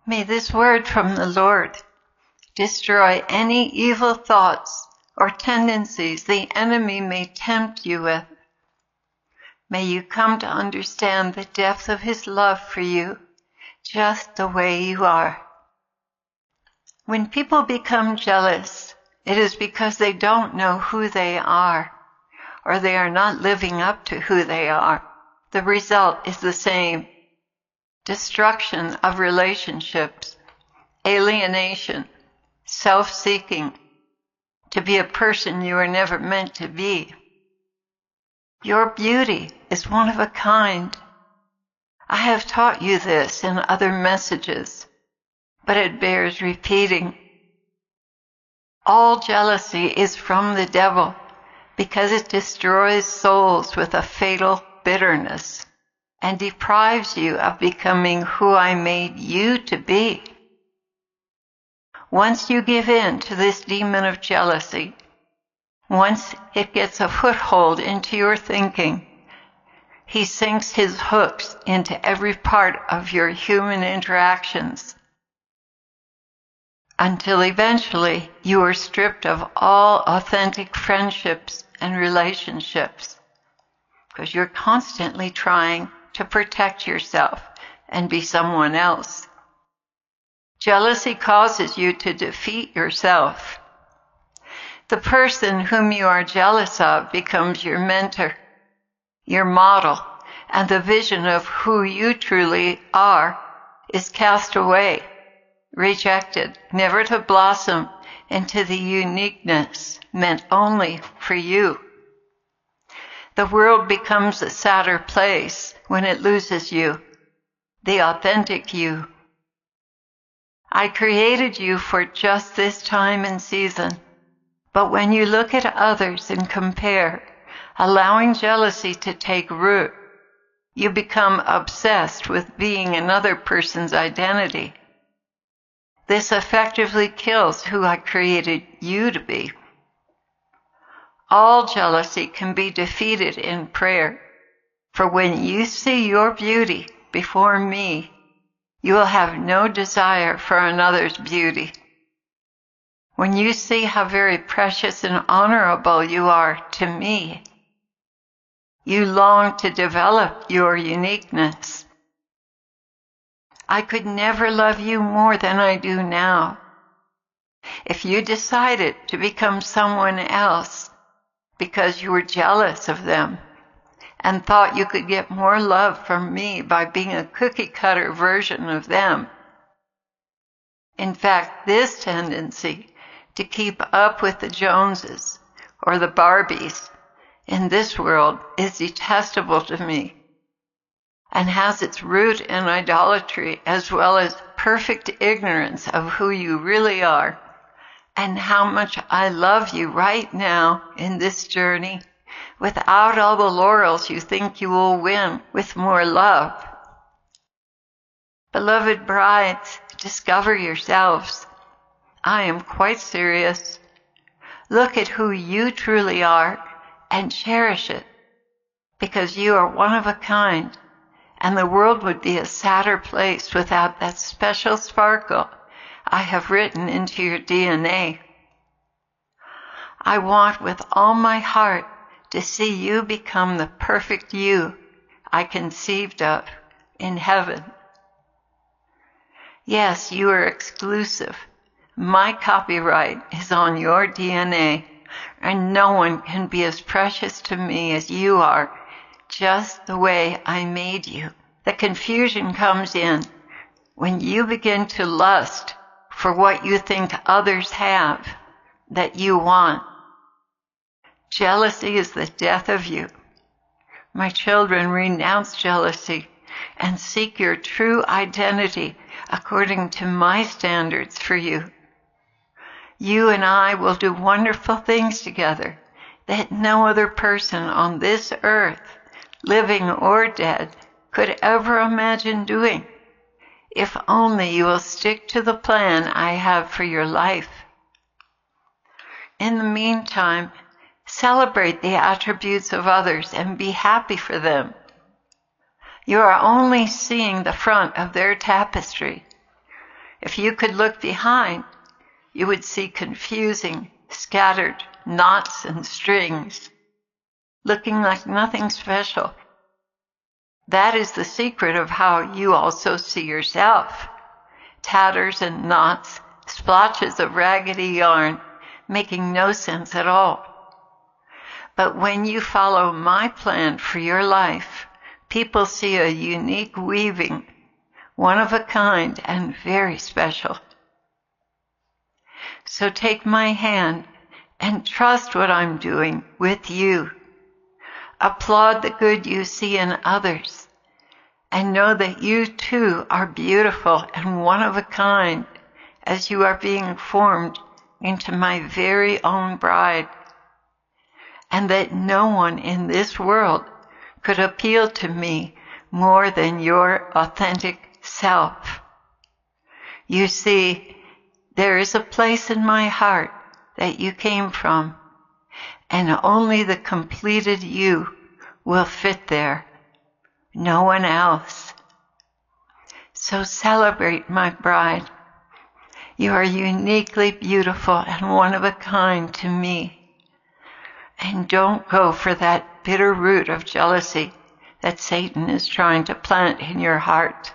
May this word from the Lord destroy any evil thoughts or tendencies the enemy may tempt you with. May you come to understand the depth of his love for you, just the way you are. When people become jealous, it is because they don't know who they are, or they are not living up to who they are. The result is the same: destruction of relationships, alienation, self-seeking, to be a person you were never meant to be. Your beauty is one of a kind. I have taught you this in other messages, but it bears repeating. All jealousy is from the devil because it destroys souls with a fatal bitterness and deprives you of becoming who I made you to be. Once you give in to this demon of jealousy, once it gets a foothold into your thinking, he sinks his hooks into every part of your human interactions until eventually you are stripped of all authentic friendships and relationships because you're constantly trying to protect yourself and be someone else. Jealousy causes you to defeat yourself. The person whom you are jealous of becomes your mentor, your model, and the vision of who you truly are is cast away, rejected, never to blossom into the uniqueness meant only for you. The world becomes a sadder place when it loses you, the authentic you. I created you for just this time and season. But when you look at others and compare, allowing jealousy to take root, you become obsessed with being another person's identity. This effectively kills who I created you to be. All jealousy can be defeated in prayer, for when you see your beauty before me, you will have no desire for another's beauty. When you see how very precious and honorable you are to me, you long to develop your uniqueness. I could never love you more than I do now. If you decided to become someone else because you were jealous of them and thought you could get more love from me by being a cookie-cutter version of them, in fact, this tendency to keep up with the Joneses or the Barbies in this world is detestable to me and has its root in idolatry as well as perfect ignorance of who you really are and how much I love you right now in this journey without all the laurels you think you will win with more love. Beloved brides, discover yourselves. I am quite serious. Look at who you truly are and cherish it, because you are one of a kind, and the world would be a sadder place without that special sparkle I have written into your DNA. I want with all my heart to see you become the perfect you I conceived of in heaven. Yes, you are exclusive. My copyright is on your DNA, and no one can be as precious to me as you are, just the way I made you. The confusion comes in when you begin to lust for what you think others have that you want. Jealousy is the death of you. My children, renounce jealousy and seek your true identity according to my standards for you. You and I will do wonderful things together that no other person on this earth, living or dead, could ever imagine doing, if only you will stick to the plan I have for your life. In the meantime, celebrate the attributes of others and be happy for them. You are only seeing the front of their tapestry. If you could look behind, you would see confusing, scattered knots and strings, looking like nothing special. That is the secret of how you also see yourself. Tatters and knots, splotches of raggedy yarn, making no sense at all. But when you follow my plan for your life, people see a unique weaving, one of a kind and very special. So take my hand and trust what I'm doing with you. Applaud the good you see in others, and know that you too are beautiful and one of a kind as you are being formed into my very own bride, and that no one in this world could appeal to me more than your authentic self. You see, there is a place in my heart that you came from, and only the completed you will fit there, no one else. So celebrate, my bride. You are uniquely beautiful and one of a kind to me. And don't go for that bitter root of jealousy that Satan is trying to plant in your heart.